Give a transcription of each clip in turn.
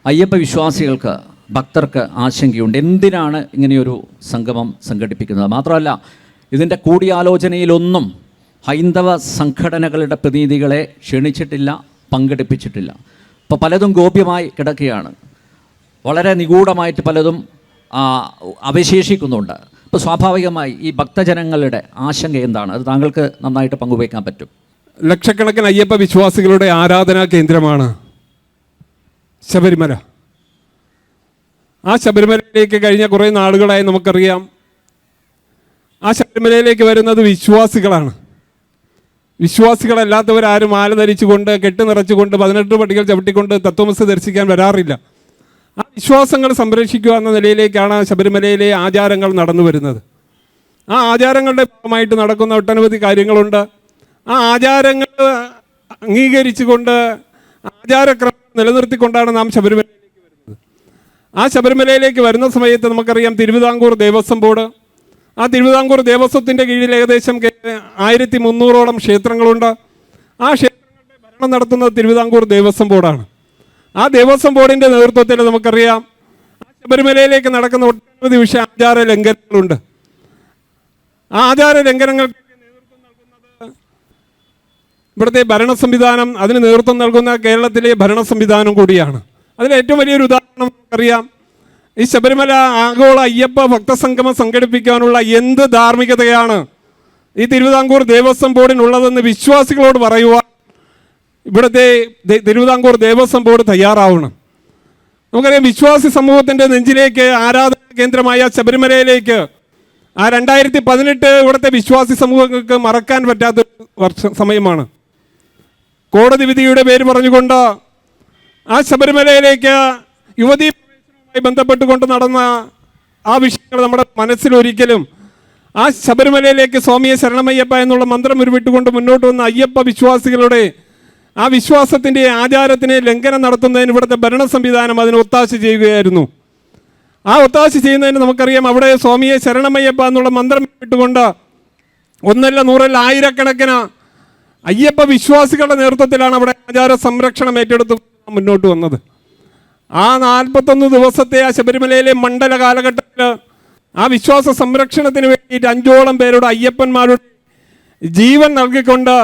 അയ്യപ്പ വിശ്വാസികൾക്ക്, ഭക്തർക്ക് ആശങ്കയുണ്ട്. എന്തിനാണ് ഇങ്ങനെയൊരു സംഗമം സംഘടിപ്പിക്കുന്നത്? മാത്രമല്ല, ഇതിൻ്റെ കൂടിയാലോചനയിലൊന്നും ഹൈന്ദവ സംഘടനകളുടെ പ്രതിനിധികളെ ക്ഷണിച്ചിട്ടില്ല, പങ്കെടുപ്പിച്ചിട്ടില്ല. ഇപ്പോൾ പലതും ഗോപ്യമായി കിടക്കുകയാണ്. വളരെ നിഗൂഢമായിട്ട് പലതും അവശേഷിക്കുന്നുണ്ട്. ഇപ്പോൾ സ്വാഭാവികമായി ഈ ഭക്തജനങ്ങളുടെ ആശങ്ക എന്താണ്? അത് താങ്കൾക്ക് നന്നായിട്ട് പങ്കുവയ്ക്കാൻ പറ്റും. ലക്ഷക്കണക്കിന് അയ്യപ്പ വിശ്വാസികളുടെ ആരാധനാ കേന്ദ്രമാണ് ശബരിമല. ആ ശബരിമലയിലേക്ക് കഴിഞ്ഞ കുറേ നാളുകളായി നമുക്കറിയാം, ആ ശബരിമലയിലേക്ക് വരുന്നത് വിശ്വാസികളാണ്. വിശ്വാസികളല്ലാത്തവരാരും മാല ധരിച്ചുകൊണ്ട്, കെട്ട് നിറച്ചുകൊണ്ട്, 18 പടികൾ ചവിട്ടിക്കൊണ്ട് തത്വമസി ദർശിക്കാൻ വരാറില്ല. ആ വിശ്വാസങ്ങൾ സംരക്ഷിക്കുക എന്ന നിലയിലേക്കാണ് ശബരിമലയിലെ ആചാരങ്ങൾ നടന്നു വരുന്നത്. ആ ആചാരങ്ങളുടെ ഭാഗമായിട്ട് നടക്കുന്ന ഒട്ടനവധി കാര്യങ്ങളുണ്ട്. ആ ആചാരങ്ങൾ അംഗീകരിച്ചുകൊണ്ട്, ആചാരക്രമം നിലനിർത്തിക്കൊണ്ടാണ് നാം ശബരിമലയിലേക്ക് വരുന്നത്. ആ ശബരിമലയിലേക്ക് വരുന്ന സമയത്ത് നമുക്കറിയാം, തിരുവിതാംകൂർ ദേവസ്വം ബോർഡ്, ആ തിരുവിതാംകൂർ ദേവസ്വത്തിൻ്റെ കീഴിൽ ഏകദേശം 1300ഓളം ക്ഷേത്രങ്ങളുണ്ട്. ആ ക്ഷേത്രങ്ങളുടെ ഭരണം നടത്തുന്നത് തിരുവിതാംകൂർ ദേവസ്വം ബോർഡാണ്. ആ ദേവസ്വം ബോർഡിൻ്റെ നേതൃത്വത്തിൽ നമുക്കറിയാം, ആ ശബരിമലയിലേക്ക് നടക്കുന്ന ഒട്ടനവധി ആചാര ലംഘനങ്ങളുണ്ട്. ആ ആചാര ലംഘനങ്ങൾക്ക് നേതൃത്വം നൽകുന്നത് ഇവിടുത്തെ ഭരണ സംവിധാനം, അതിന് നേതൃത്വം നൽകുന്ന കേരളത്തിലെ ഭരണ സംവിധാനം കൂടിയാണ്. അതിൽ ഏറ്റവും വലിയൊരു ഉദാഹരണം നമുക്കറിയാം, ഈ ശബരിമല ആഗോള അയ്യപ്പ ഭക്തസംഗമം സംഘടിപ്പിക്കാനുള്ള എന്ത് ധാർമ്മികതയാണ് ഈ തിരുവിതാംകൂർ ദേവസ്വം ബോർഡിനുള്ളതെന്ന് വിശ്വാസികളോട് പറയുവാൻ ഇവിടുത്തെ തിരുവിതാംകൂർ ദേവസ്വം ബോർഡ് തയ്യാറാവണം. നമുക്കറിയാം, വിശ്വാസി സമൂഹത്തിൻ്റെ നെഞ്ചിലേക്ക്, ആരാധനാ കേന്ദ്രമായ ശബരിമലയിലേക്ക് ആ 2018 ഇവിടുത്തെ വിശ്വാസി സമൂഹങ്ങൾക്ക് മറക്കാൻ പറ്റാത്ത സമയമാണ്. കോടതി വിധിയുടെ പേര് പറഞ്ഞുകൊണ്ട് ആ ശബരിമലയിലേക്ക് യുവതീ പ്രവേശനവുമായി ബന്ധപ്പെട്ടുകൊണ്ട് നടന്ന ആ വിഷയങ്ങൾ നമ്മുടെ മനസ്സിലൊരിക്കലും, ആ ശബരിമലയിലേക്ക് സ്വാമിയെ ശരണമയ്യപ്പ എന്നുള്ള മന്ത്രം ഉരുവിട്ടുകൊണ്ട് മുന്നോട്ട് വന്ന അയ്യപ്പ വിശ്വാസികളുടെ ആ വിശ്വാസത്തിൻ്റെ ആചാരത്തിന് ലംഘനം നടത്തുന്നതിന് ഇവിടുത്തെ ഭരണ സംവിധാനം അതിന് ഒത്താശ ചെയ്യുകയായിരുന്നു. ആ ഒത്താശ ചെയ്യുന്നതിന് നമുക്കറിയാം, അവിടെ സ്വാമിയെ ശരണമയ്യപ്പ എന്നുള്ള മന്ത്രം ഇട്ടുകൊണ്ട് ഒന്നല്ല നൂറല്ല ആയിരക്കണക്കിന് അയ്യപ്പ വിശ്വാസികളുടെ നേതൃത്വത്തിലാണ് അവിടെ ആചാര സംരക്ഷണം ഏറ്റെടുത്ത് മുന്നോട്ട് വന്നത്. ആ 41 ദിവസത്തെ ആ ശബരിമലയിലെ മണ്ഡല കാലഘട്ടത്തിൽ ആ വിശ്വാസ സംരക്ഷണത്തിന് വേണ്ടിയിട്ട് 5ഓളം പേരുടെ അയ്യപ്പന്മാരുടെ ജീവൻ നൽകിക്കൊണ്ട്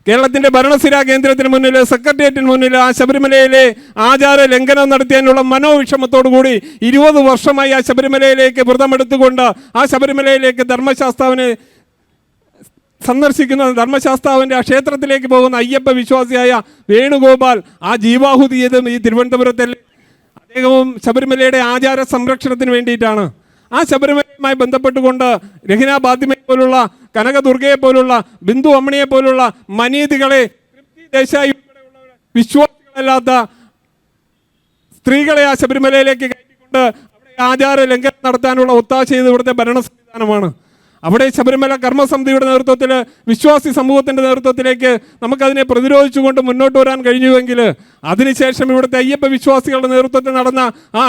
കേരളത്തിൻ്റെ ഭരണസിരാ കേന്ദ്രത്തിന് മുന്നിൽ, സെക്രട്ടേറിയറ്റിന് മുന്നിൽ ആ ശബരിമലയിലെ ആചാര ലംഘനം നടത്തിയതിനുള്ള മനോവിഷമത്തോടു കൂടി 20 വർഷമായി ആ ശബരിമലയിലേക്ക് വ്രതമെടുത്തുകൊണ്ട് ആ ശബരിമലയിലേക്ക് ധർമ്മശാസ്താവിനെ സന്ദർശിക്കുന്ന, ധർമ്മശാസ്താവിൻ്റെ ആ ക്ഷേത്രത്തിലേക്ക് പോകുന്ന അയ്യപ്പ വിശ്വാസിയായ വേണുഗോപാൽ ആ ജീവാഹുതി ചെയ്തും ഈ തിരുവനന്തപുരത്തിൽ അദ്ദേഹവും ശബരിമലയുടെ ആചാര സംരക്ഷണത്തിന് വേണ്ടിയിട്ടാണ്. ആ ശബരിമലയുമായി ബന്ധപ്പെട്ടുകൊണ്ട് രഹിന ബാദ്യമയെ പോലുള്ള, കനകദുർഗയെ പോലുള്ള, ബിന്ദു അമ്മണിയെ പോലുള്ള മനീതികളെ, തൃപ്തി ദേശായി ഉൾപ്പെടെയുള്ള വിശ്വാസികളല്ലാത്ത സ്ത്രീകളെ ആ ശബരിമലയിലേക്ക് കയറ്റിക്കൊണ്ട് അവിടെ ആചാര ലംഘനം നടത്താനുള്ള ഒത്താശ ചെയ്ത് ഇവിടുത്തെ ഭരണ സംവിധാനമാണ്. അവിടെ ശബരിമല കർമ്മസമിതിയുടെ നേതൃത്വത്തിൽ, വിശ്വാസി സമൂഹത്തിൻ്റെ നേതൃത്വത്തിലേക്ക് നമുക്കതിനെ പ്രതിരോധിച്ചുകൊണ്ട് മുന്നോട്ട് വരാൻ കഴിഞ്ഞുവെങ്കിൽ, അതിനുശേഷം ഇവിടുത്തെ അയ്യപ്പ വിശ്വാസികളുടെ നേതൃത്വത്തിൽ നടന്ന ആ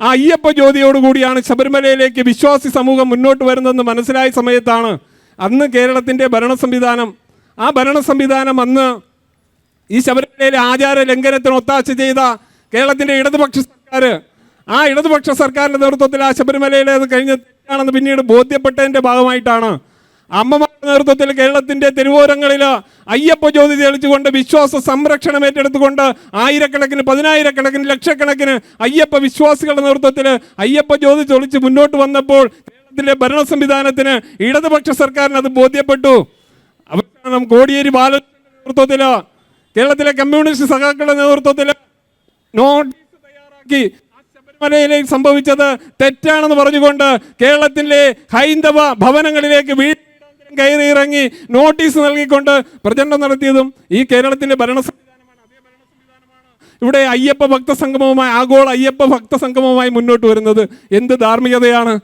അയ്യപ്പ ജ്യോതിയോടുകൂടിയാണ് ശബരിമലയിലേക്ക് വിശ്വാസി സമൂഹം മുന്നോട്ട് വരുന്നതെന്ന് മനസ്സിലായ സമയത്താണ് അന്ന് കേരളത്തിൻ്റെ ഭരണ സംവിധാനം അന്ന് ഈ ശബരിമലയിലെ ആചാര ലംഘനത്തിന് ഒത്താശ ചെയ്ത കേരളത്തിൻ്റെ ഇടതുപക്ഷ സർക്കാർ, ആ ഇടതുപക്ഷ സർക്കാരിൻ്റെ നേതൃത്വത്തിൽ ആ ശബരിമലയിലെ അത് കഴിഞ്ഞ തെറ്റാണെന്ന് പിന്നീട് ബോധ്യപ്പെട്ടതിൻ്റെ ഭാഗമായിട്ടാണ് അമ്മമാരുടെ നേതൃത്വത്തിൽ കേരളത്തിൻ്റെ തെരുവോരങ്ങളിൽ അയ്യപ്പ ജ്യോതി തെളിച്ചുകൊണ്ട് വിശ്വാസ സംരക്ഷണം ഏറ്റെടുത്തുകൊണ്ട് ആയിരക്കണക്കിന്, 10,000-കണക്കിന്, ലക്ഷക്കണക്കിന് അയ്യപ്പ വിശ്വാസികളുടെ നേതൃത്വത്തിൽ അയ്യപ്പ ജ്യോതി തെളിച്ച് മുന്നോട്ട് വന്നപ്പോൾ കേരളത്തിലെ ഭരണ സംവിധാനത്തിന്, ഇടതുപക്ഷ സർക്കാരിന് അത് ബോധ്യപ്പെട്ടു. അവസാനം കോടിയേരി ബാലകൃഷ്ണന്റെ നേതൃത്വത്തിൽ, കേരളത്തിലെ കമ്മ്യൂണിസ്റ്റ് സഖാക്കളുടെ നേതൃത്വത്തിൽ നോട്ടീസ് തയ്യാറാക്കി ശബരിമലയിലേക്ക് സംഭവിച്ചത് തെറ്റാണെന്ന് പറഞ്ഞുകൊണ്ട് കേരളത്തിലെ ഹൈന്ദവ ഭവനങ്ങളിലേക്ക് കയറി ഇറങ്ങി നോട്ടീസ് നൽകിക്കൊണ്ട് പ്രചരണം നടത്തിയതും ഈ കേരളത്തിൻ്റെ ഭരണ സംവിധാനമാണ്. അതേ ഭരണ സംവിധാനമാണ് ഇവിടെ അയ്യപ്പ ഭക്തസംഗമവുമായി, ആഗോള അയ്യപ്പ ഭക്തസംഗമവുമായി മുന്നോട്ട് വരുന്നത്. എന്ത് ധാർമ്മികതയാണ്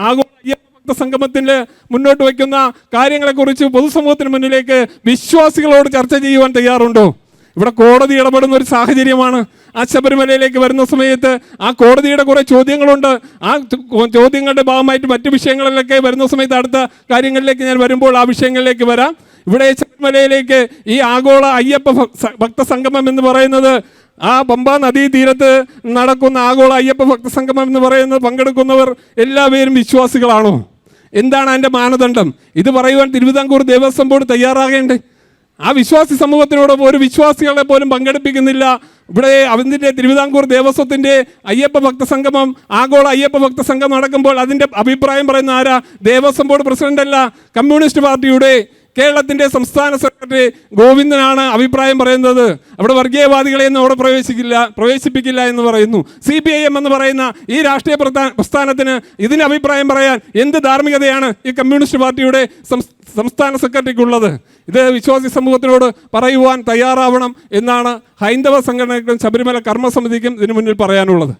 ആഗോള അയ്യപ്പ ഭക്തസംഗമത്തിൽ മുന്നോട്ട് വയ്ക്കുന്ന കാര്യങ്ങളെക്കുറിച്ച് പൊതുസമൂഹത്തിന് മുന്നിലേക്ക് വിശ്വാസികളോട് ചർച്ച ചെയ്യുവാൻ തയ്യാറുണ്ടോ? ഇവിടെ കോടതി ഇടപെടുന്ന ഒരു സാഹചര്യമാണ്. ആ ശബരിമലയിലേക്ക് വരുന്ന സമയത്ത് ആ കോടതിയുടെ കുറേ ചോദ്യങ്ങളുണ്ട്. ആ ചോദ്യങ്ങളുടെ ഭാഗമായിട്ട് മറ്റു വിഷയങ്ങളിലൊക്കെ വരുന്ന സമയത്ത് അടുത്ത കാര്യങ്ങളിലേക്ക് ഞാൻ വരുമ്പോൾ ആ വിഷയങ്ങളിലേക്ക് വരാം. ഇവിടെ ശബരിമലയിലേക്ക് ഈ ആഗോള അയ്യപ്പ ഭക്തസംഗമം എന്ന് പറയുന്നത്, ആ പമ്പ നദീ തീരത്ത് നടക്കുന്ന ആഗോള അയ്യപ്പ ഭക്തസംഗമം എന്ന് പറയുന്നത് പങ്കെടുക്കുന്നവർ എല്ലാവരും വിശ്വാസികളാണോ? എന്താണ് അതിൻ്റെ മാനദണ്ഡം? ഇത് പറയുവാൻ തിരുവിതാംകൂർ ദേവസ്വം ബോർഡ് തയ്യാറാകേണ്ടേ? ആ വിശ്വാസി സമൂഹത്തിനോടൊപ്പം ഒരു വിശ്വാസികളെ പോലും പങ്കെടുപ്പിക്കുന്നില്ല. ഇവിടെ അതിൻ്റെ തിരുവിതാംകൂർ ദേവസ്വത്തിൻ്റെ അയ്യപ്പ ഭക്തസംഗമം, ആഗോള അയ്യപ്പ ഭക്തസംഗമം നടക്കുമ്പോൾ അതിൻ്റെ അഭിപ്രായം പറയുന്ന ആരാ? ദേവസ്വം ബോർഡ് പ്രസിഡന്റ് അല്ല, കമ്മ്യൂണിസ്റ്റ് പാർട്ടിയുടെ കേരളത്തിൻ്റെ സംസ്ഥാന സെക്രട്ടറി ഗോവിന്ദനാണ് അഭിപ്രായം പറയുന്നത്. അവിടെ വർഗീയവാദികളെയൊന്നും അവിടെ പ്രവേശിപ്പിക്കില്ല എന്ന് പറയുന്നു. CPIM എന്ന് പറയുന്ന ഈ രാഷ്ട്രീയ പ്രസ്ഥാനത്തിന് ഇതിന് അഭിപ്രായം പറയാൻ എന്ത് ധാർമ്മികതയാണ് ഈ കമ്മ്യൂണിസ്റ്റ് പാർട്ടിയുടെ സംസ്ഥാന സെക്രട്ടറിക്കുള്ളത്? ഇത് വിശ്വാസി സമൂഹത്തിനോട് പറയുവാൻ തയ്യാറാവണം എന്നാണ് ഹൈന്ദവ സംഘടനകൾക്കും ശബരിമല കർമ്മസമിതിക്കും ഇതിനു മുന്നിൽ പറയാനുള്ളത്.